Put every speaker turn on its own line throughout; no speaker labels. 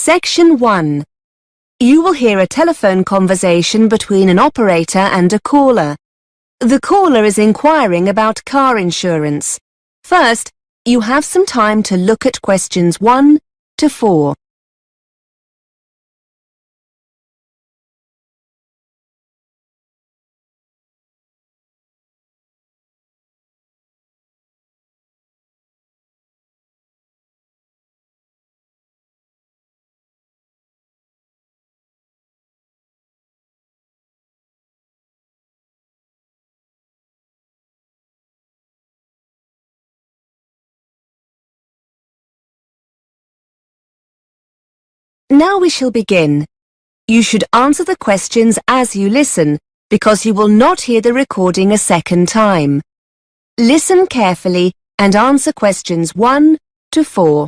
Section 1. You will hear a telephone conversation between an operator and a caller. The caller is inquiring about car insurance. First, you have some time to look at questions 1 to 4. Now we shall begin. You should answer the questions as you listen, because you will not hear the recording a second time. Listen carefully and answer questions 1 to 4.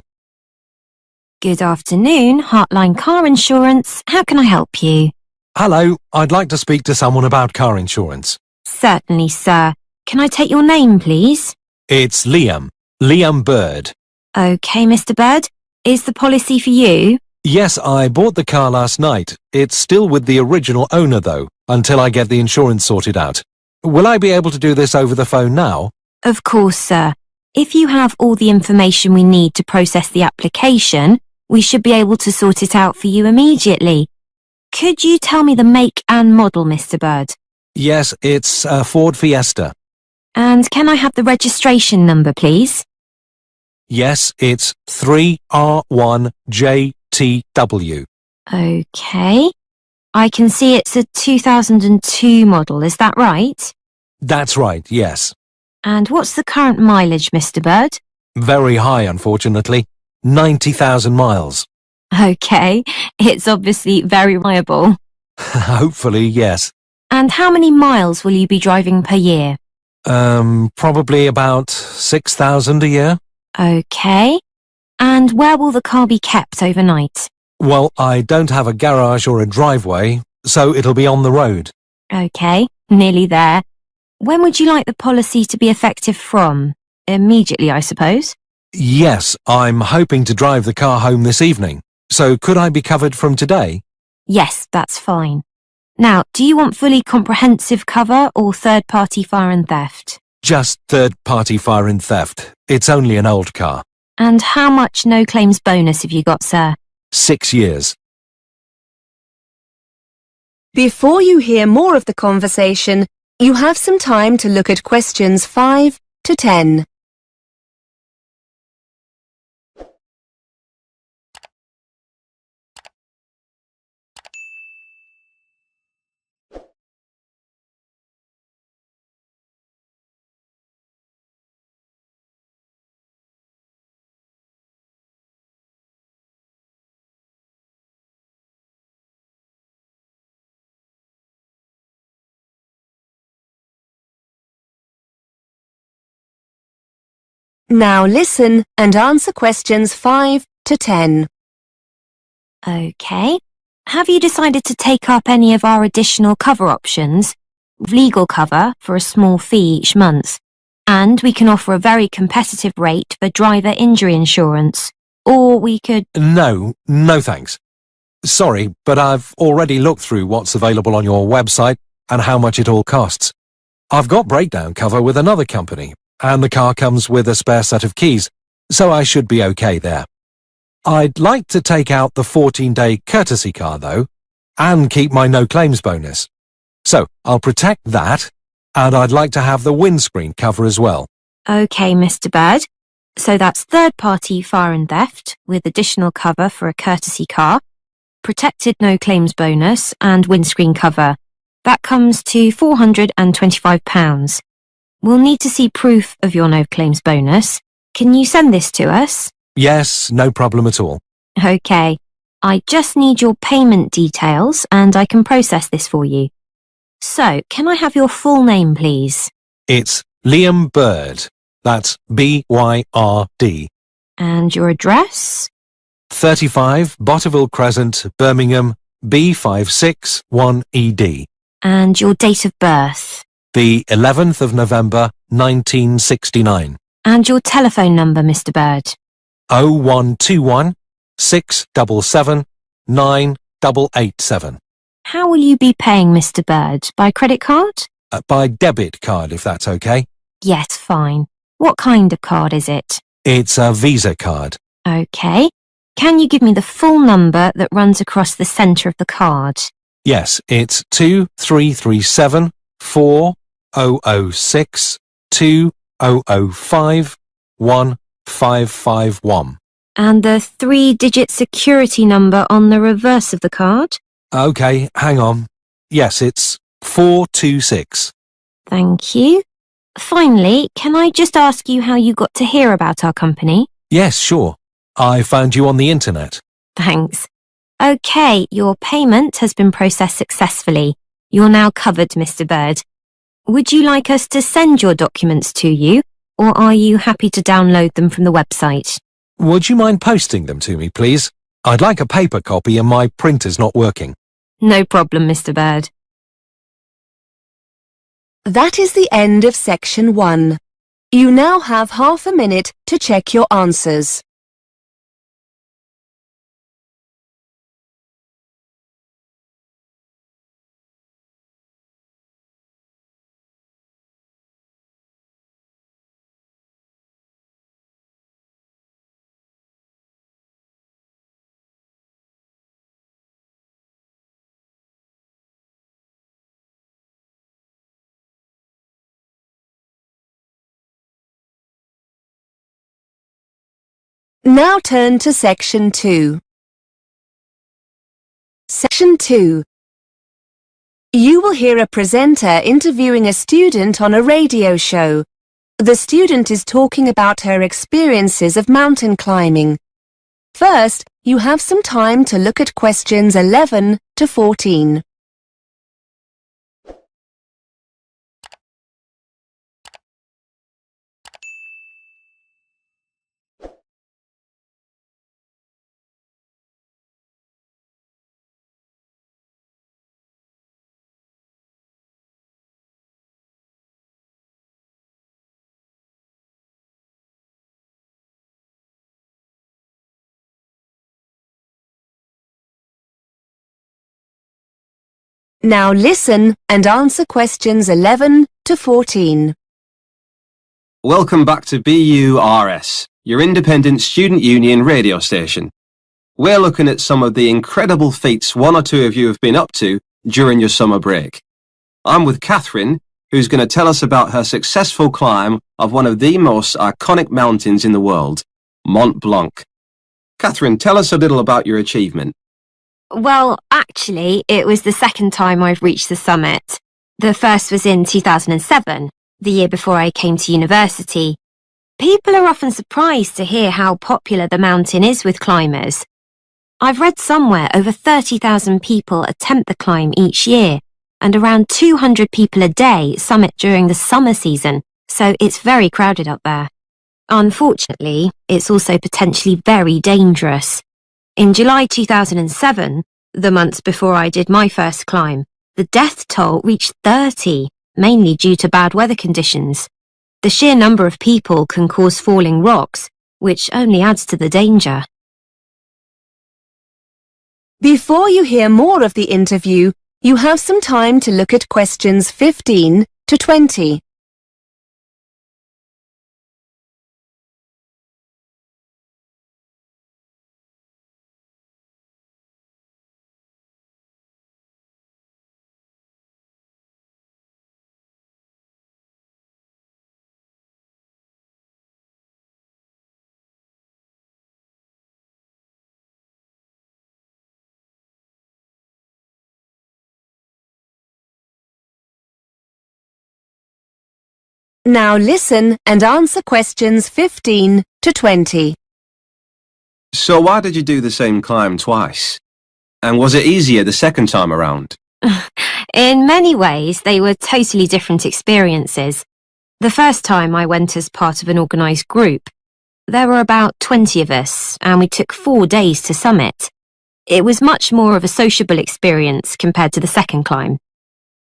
Good afternoon, Heartline Car Insurance. How can I help you?
Hello, I'd like to speak to someone about car insurance.
Certainly, sir. Can I take your name, please?
It's Liam Bird.
OK, Mr. Bird. Is the policy for you?
Yes, I bought the car last night. It's still with the original owner, though, until I get the insurance sorted out. Will I be able to do this over the phone now?
Of course, sir. If you have all the information we need to process the application, we should be able to sort it out for you immediately. Could you tell me the make and model, Mr. Bird?
Yes, it's a Ford Fiesta.
And can I have the registration number, please?
Yes, it's 3R1JTW.
OK. I can see it's a 2002 model, is that right?
That's right, yes.
And what's the current mileage, Mr. Bird?
Very high, unfortunately. 90,000 miles.
OK, it's obviously very reliable.
Hopefully, yes.
And how many miles will you be driving per year?
Probably about 6,000 a year.
OK. And where will the car be kept overnight?
Well, I don't have a garage or a driveway, so it'll be on the road.
OK, nearly there. When would you like the policy to be effective from? Immediately, I suppose?
Yes, I'm hoping to drive the car home this evening. So could I be covered from today?
Yes, that's fine. Now, do you want fully comprehensive cover or third-party fire and theft?
Just third-party fire and theft. It's only an old car.
And how much no-claims bonus have you got, sir?
6 years.
Before you hear more of the conversation, you have some time to look at questions 5 to 10. Now listen and answer questions 5 to 10.
OK. Have you decided to take up any of our additional cover options? Legal cover for a small fee each month. And we can offer a very competitive rate for driver injury insurance. Or we could...
No thanks. Sorry, but I've already looked through what's available on your website and how much it all costs. I've got breakdown cover with another company, and the car comes with a spare set of keys, so I should be okay there. I'd like to take out the 14-day courtesy car, though, and keep my no-claims bonus. So I'll protect that, and I'd like to have the windscreen cover as well.
OK, Mr. Bird. So that's third-party fire and theft with additional cover for a courtesy car, protected no-claims bonus and windscreen cover. That comes to £425. We'll need to see proof of your no-claims bonus. Can you send this to us?
Yes, no problem at all.
OK. I just need your payment details and I can process this for you. So, can I have your full name, please?
It's Liam Bird. That's B-Y-R-D.
And your address?
35 Botterville Crescent, Birmingham, B561ED.
And your date of birth?
The 11th of November, 1969.
And your telephone number, Mr. Bird?
0121 677 9887.
How will you be paying, Mr. Bird? By credit card?
By debit card, if that's okay.
Yes, fine. What kind of card is it?
It's a Visa card.
Okay. Can you give me the full number that runs across the centre of the card?
Yes, it's 2337 4006 2005 1551.
And the 3-digit security number on the reverse of the card?
Okay, hang on. Yes, it's 426.
Thank you. Finally, can I just ask you how you got to hear about our company?
Yes, sure. I found you on the internet.
Thanks. Okay, your payment has been processed successfully. You're now covered, Mr. Bird. Would you like us to send your documents to you, or are you happy to download them from the website?
Would you mind posting them to me, please? I'd like a paper copy and my printer's not working.
No problem, Mr. Bird.
That is the end of section 1. You now have half a minute to check your answers. Now turn to section 2. Section 2. You will hear a presenter interviewing a student on a radio show. The student is talking about her experiences of mountain climbing. First, you have some time to look at questions 11 to 14. Now listen and answer questions 11 to 14.
Welcome back to BURS, your independent student union radio station. We're looking at some of the incredible feats one or two of you have been up to during your summer break. I'm with Catherine, who's going to tell us about her successful climb of one of the most iconic mountains in the world, Mont Blanc. Catherine, tell us a little about your achievement.
Well, actually, it was the second time I've reached the summit. The first was in 2007, the year before I came to university. People are often surprised to hear how popular the mountain is with climbers. I've read somewhere over 30,000 people attempt the climb each year, and around 200 people a day summit during the summer season, so it's very crowded up there. Unfortunately, it's also potentially very dangerous. In July 2007, the months before I did my first climb, the death toll reached 30, mainly due to bad weather conditions. The sheer number of people can cause falling rocks, which only adds to the danger.
Before you hear more of the interview, you have some time to look at questions 15 to 20. Now listen and answer questions 15 to 20.
So why did you do the same climb twice? And was it easier the second time around?
In many ways, they were totally different experiences. The first time I went as part of an organised group. There were about 20 of us, and we took 4 days to summit. It was much more of a sociable experience compared to the second climb.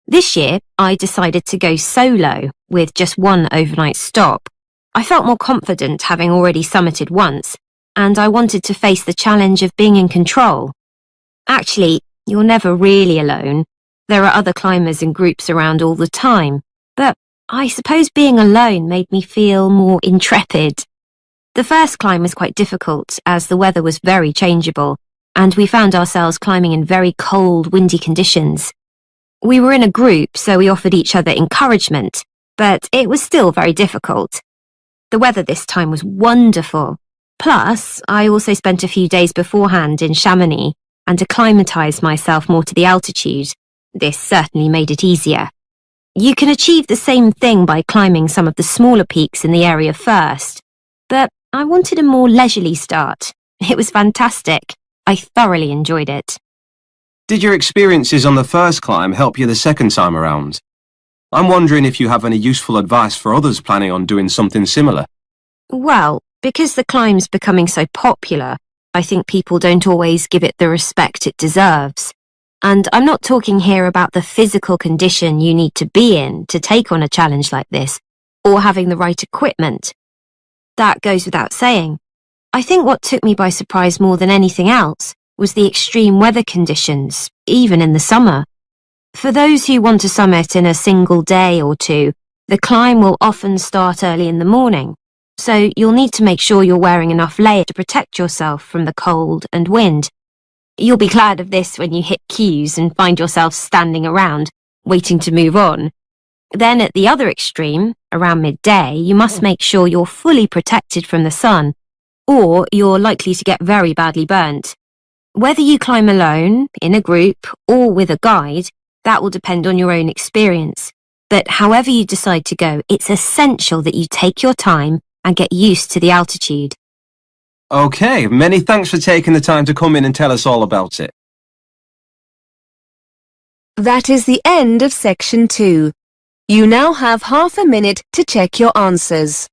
This year, I decided to go solo with just one overnight stop. I felt more confident having already summited once, and I wanted to face the challenge of being in control. Actually, you're never really alone. There are other climbers and groups around all the time, but I suppose being alone made me feel more intrepid. The first climb was quite difficult as the weather was very changeable, and we found ourselves climbing in very cold, windy conditions. We were in a group, so we offered each other encouragement, but it was still very difficult. The weather this time was wonderful. Plus, I also spent a few days beforehand in Chamonix and acclimatized myself more to the altitude. This certainly made it easier. You can achieve the same thing by climbing some of the smaller peaks in the area first, but I wanted a more leisurely start. It was fantastic. I thoroughly enjoyed it.
Did your experiences on the first climb help you the second time around? I'm wondering if you have any useful advice for others planning on doing something similar.
Well, because the climb's becoming so popular, I think people don't always give it the respect it deserves. And I'm not talking here about the physical condition you need to be in to take on a challenge like this, or having the right equipment. That goes without saying. I think what took me by surprise more than anything else was the extreme weather conditions, even in the summer. For those who want to summit in a single day or two, the climb will often start early in the morning, so you'll need to make sure you're wearing enough layer to protect yourself from the cold and wind. You'll be glad of this when you hit queues and find yourself standing around, waiting to move on. Then at the other extreme, around midday, you must make sure you're fully protected from the sun, or you're likely to get very badly burnt. Whether you climb alone, in a group, or with a guide, that will depend on your own experience. But however you decide to go, it's essential that you take your time and get used to the altitude.
Okay, many thanks for taking the time to come in and tell us all about it.
That is the end of section 2. You now have half a minute to check your answers.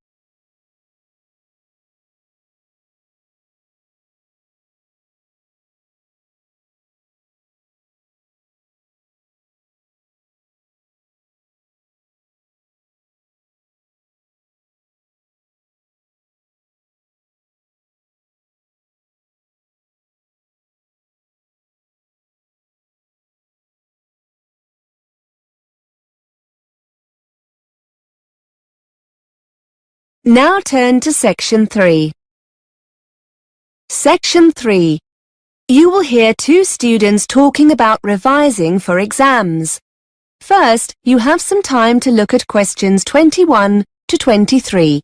Now turn to section 3. Section 3. You will hear two students talking about revising for exams. First, you have some time to look at questions 21 to 23.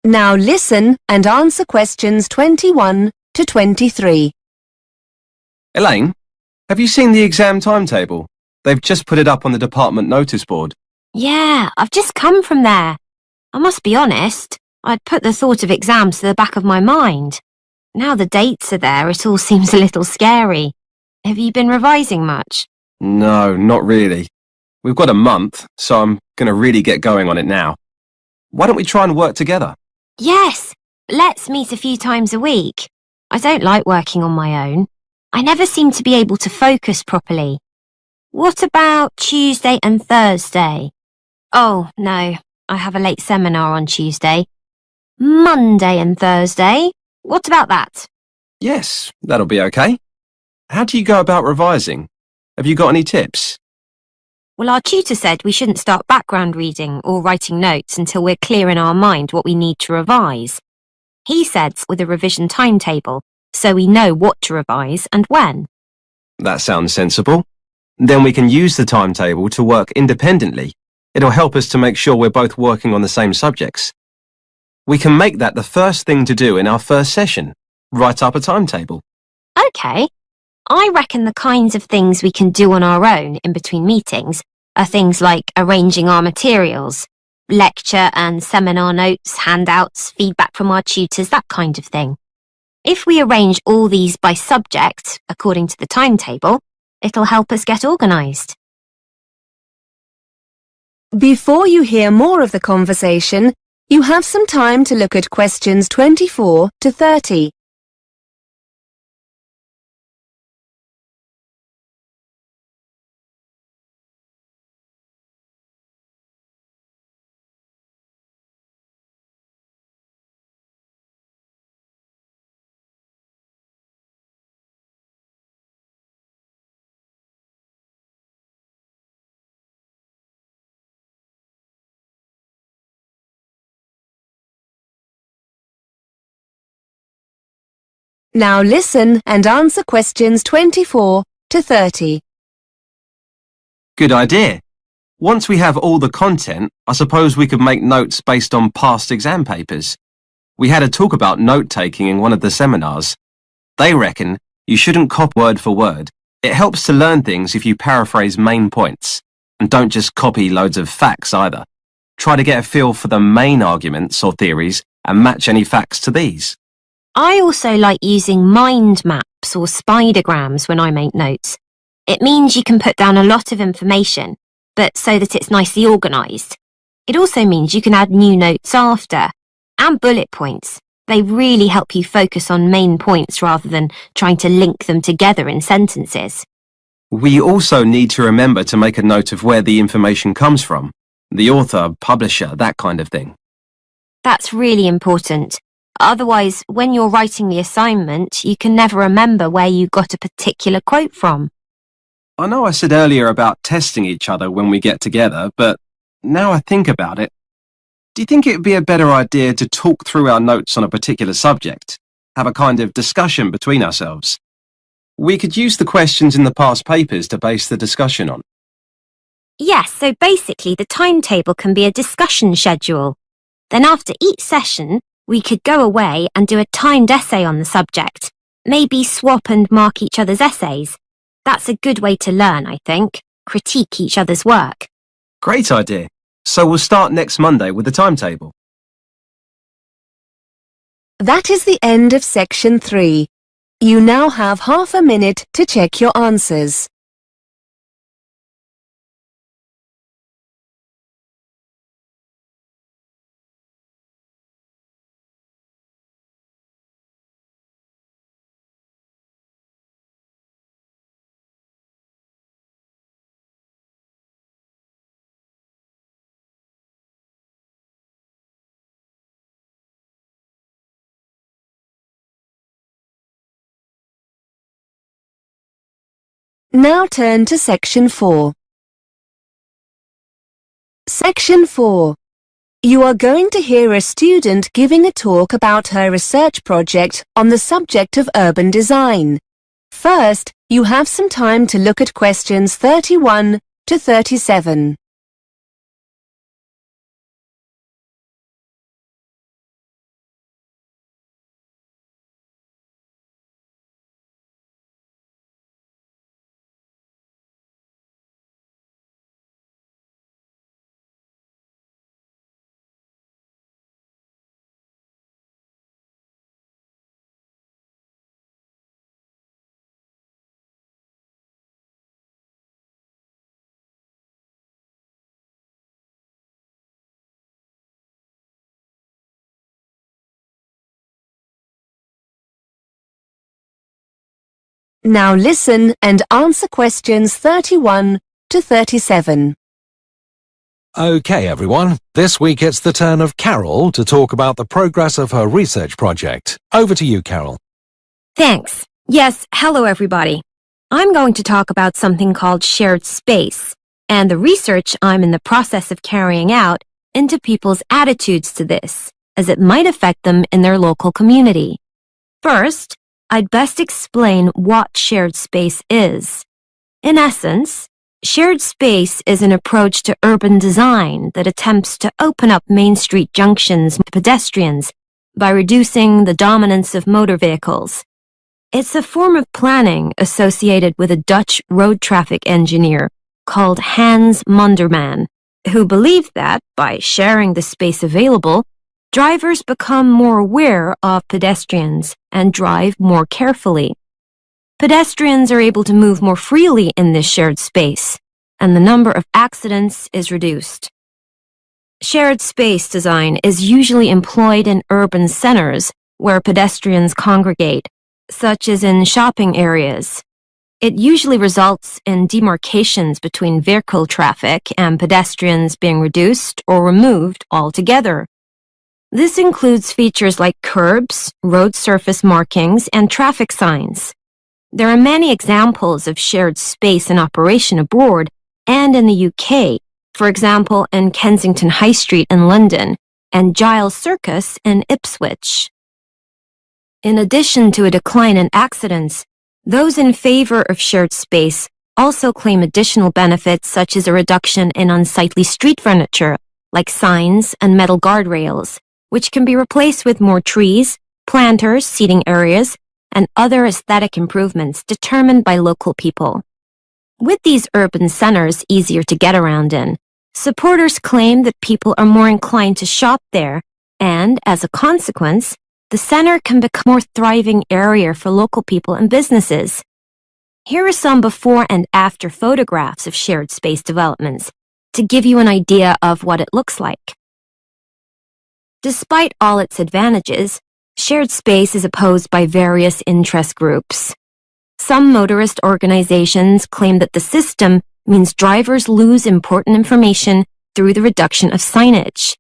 Now listen and answer questions 21 to 23.
Elaine, have you seen the exam timetable? They've just put it up on the department notice board.
Yeah, I've just come from there. I must be honest, I'd put the thought of exams to the back of my mind. Now the dates are there, it all seems a little scary. Have you been revising much?
No, not really. We've got a month, so I'm going to really get going on it now. Why don't we try and work together?
Yes, let's meet a few times a week. I don't like working on my own. I never seem to be able to focus properly. What about Tuesday and Thursday? Oh, no, I have a late seminar on Tuesday. Monday and Thursday? What about that?
Yes, that'll be okay. How do you go about revising? Have you got any tips?
Well, our tutor said we shouldn't start background reading or writing notes until we're clear in our mind what we need to revise. He said with a revision timetable, so we know what to revise and when.
That sounds sensible. Then we can use the timetable to work independently. It'll help us to make sure we're both working on the same subjects. We can make that the first thing to do in our first session. Write up a timetable.
Okay. I reckon the kinds of things we can do on our own in between meetings are things like arranging our materials, lecture and seminar notes, handouts, feedback from our tutors, that kind of thing. If we arrange all these by subject, according to the timetable, it'll help us get organised.
Before you hear more of the conversation, you have some time to look at questions 24 to 30. Now listen and answer questions 24 to 30.
Good idea. Once we have all the content, I suppose we could make notes based on past exam papers. We had a talk about note-taking in one of the seminars. They reckon you shouldn't copy word for word. It helps to learn things if you paraphrase main points. And don't just copy loads of facts either. Try to get a feel for the main arguments or theories and match any facts to these.
I also like using mind maps or spidergrams when I make notes. It means you can put down a lot of information, but so that it's nicely organised. It also means you can add new notes after. And bullet points. They really help you focus on main points rather than trying to link them together in sentences.
We also need to remember to make a note of where the information comes from. The author, publisher, that kind of thing.
That's really important. Otherwise, when you're writing the assignment, you can never remember where you got a particular quote from.
I know I said earlier about testing each other when we get together, but now I think about it, do you think it would be a better idea to talk through our notes on a particular subject? Have a kind of discussion between ourselves? We could use the questions in the past papers to base the discussion on.
Yes, so basically the timetable can be a discussion schedule. Then after each session, we could go away and do a timed essay on the subject. Maybe swap and mark each other's essays. That's a good way to learn, I think. Critique each other's work.
Great idea. So we'll start next Monday with the timetable.
That is the end of section 3. You now have half a minute to check your answers. Now turn to section 4. Section 4. You are going to hear a student giving a talk about her research project on the subject of urban design. First, you have some time to look at questions 31 to 37. Now listen and answer questions 31 to 37.
OK, everyone. This week it's the turn of Carol to talk about the progress of her research project. Over to you, Carol.
Thanks. Yes, hello everybody. I'm going to talk about something called shared space and the research I'm in the process of carrying out into people's attitudes to this, as it might affect them in their local community. First, I'd best explain what shared space is. In essence, shared space is an approach to urban design that attempts to open up main street junctions to pedestrians by reducing the dominance of motor vehicles. It's a form of planning associated with a Dutch road traffic engineer called Hans Munderman, who believed that, by sharing the space available, drivers become more aware of pedestrians and drive more carefully. Pedestrians are able to move more freely in this shared space, and the number of accidents is reduced. Shared space design is usually employed in urban centers where pedestrians congregate, such as in shopping areas. It usually results in demarcations between vehicle traffic and pedestrians being reduced or removed altogether. This includes features like curbs, road surface markings, and traffic signs. There are many examples of shared space in operation abroad and in the UK, for example in Kensington High Street in London and Giles Circus in Ipswich. In addition to a decline in accidents, those in favor of shared space also claim additional benefits such as a reduction in unsightly street furniture, like signs and metal guardrails, which can be replaced with more trees, planters, seating areas, and other aesthetic improvements determined by local people. With these urban centers easier to get around in, supporters claim that people are more inclined to shop there, and as a consequence, the center can become a more thriving area for local people and businesses. Here are some before and after photographs of shared space developments to give you an idea of what it looks like. Despite all its advantages, shared space is opposed by various interest groups. Some motorist organizations claim that the system means drivers lose important information through the reduction of signage.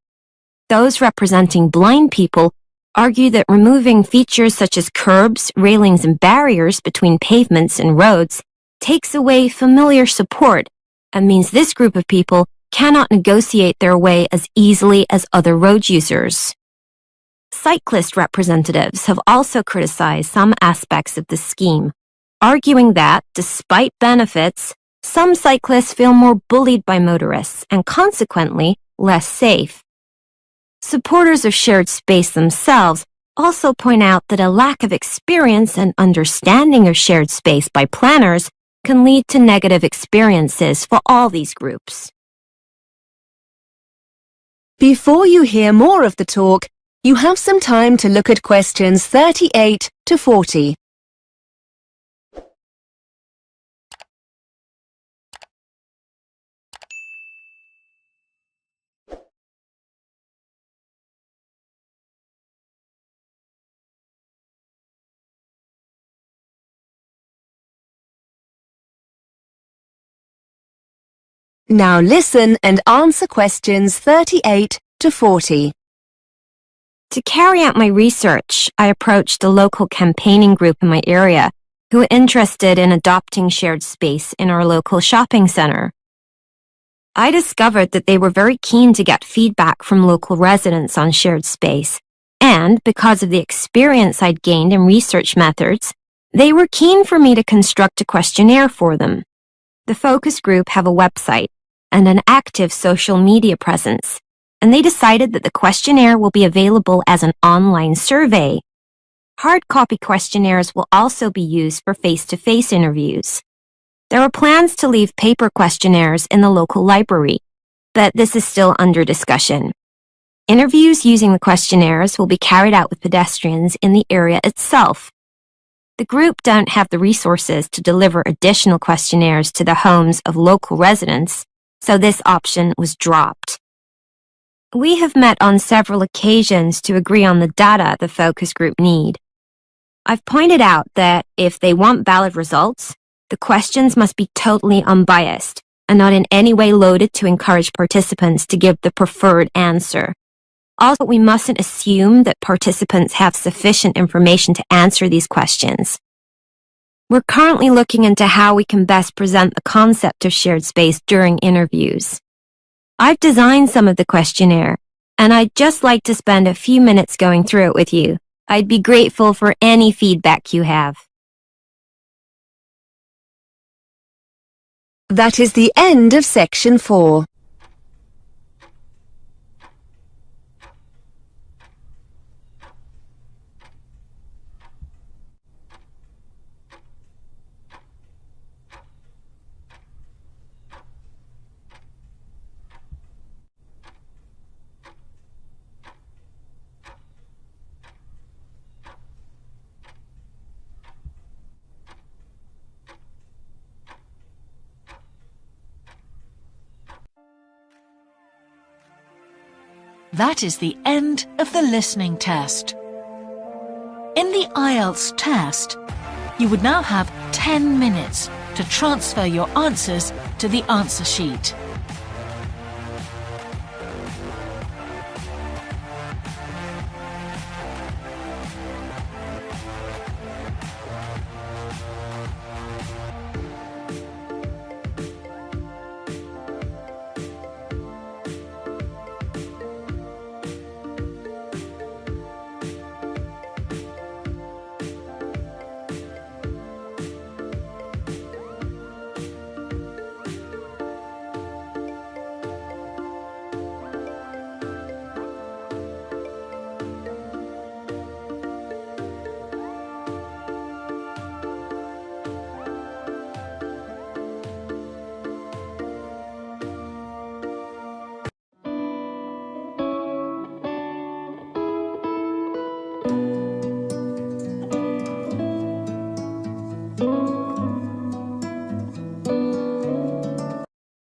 Those representing blind people argue that removing features such as curbs, railings, and barriers between pavements and roads takes away familiar support and means this group of people cannot negotiate their way as easily as other road users. Cyclist representatives have also criticized some aspects of the scheme, arguing that, despite benefits, some cyclists feel more bullied by motorists and consequently less safe. Supporters of shared space themselves also point out that a lack of experience and understanding of shared space by planners can lead to negative experiences for all these groups.
Before you hear more of the talk, you have some time to look at questions 38 to 40. Now listen and answer questions 38 to 40.
To carry out my research, I approached a local campaigning group in my area who were interested in adopting shared space in our local shopping center. I discovered that they were very keen to get feedback from local residents on shared space, and because of the experience I'd gained in research methods, they were keen for me to construct a questionnaire for them. The focus group have a website and an active social media presence, and they decided that the questionnaire will be available as an online survey. Hard copy questionnaires will also be used for face-to-face interviews. There are plans to leave paper questionnaires in the local library, but this is still under discussion. Interviews using the questionnaires will be carried out with pedestrians in the area itself. The group don't have the resources to deliver additional questionnaires to the homes of local residents, so this option was dropped. We have met on several occasions to agree on the data the focus group need. I've pointed out that if they want valid results, the questions must be totally unbiased and not in any way loaded to encourage participants to give the preferred answer. Also, we mustn't assume that participants have sufficient information to answer these questions. We're currently looking into how we can best present the concept of shared space during interviews. I've designed some of the questionnaire, and I'd just like to spend a few minutes going through it with you. I'd be grateful for any feedback you have.
That is the end of section 4.
That is the end of the listening test. In the IELTS test, you would now have 10 minutes to transfer your answers to the answer sheet.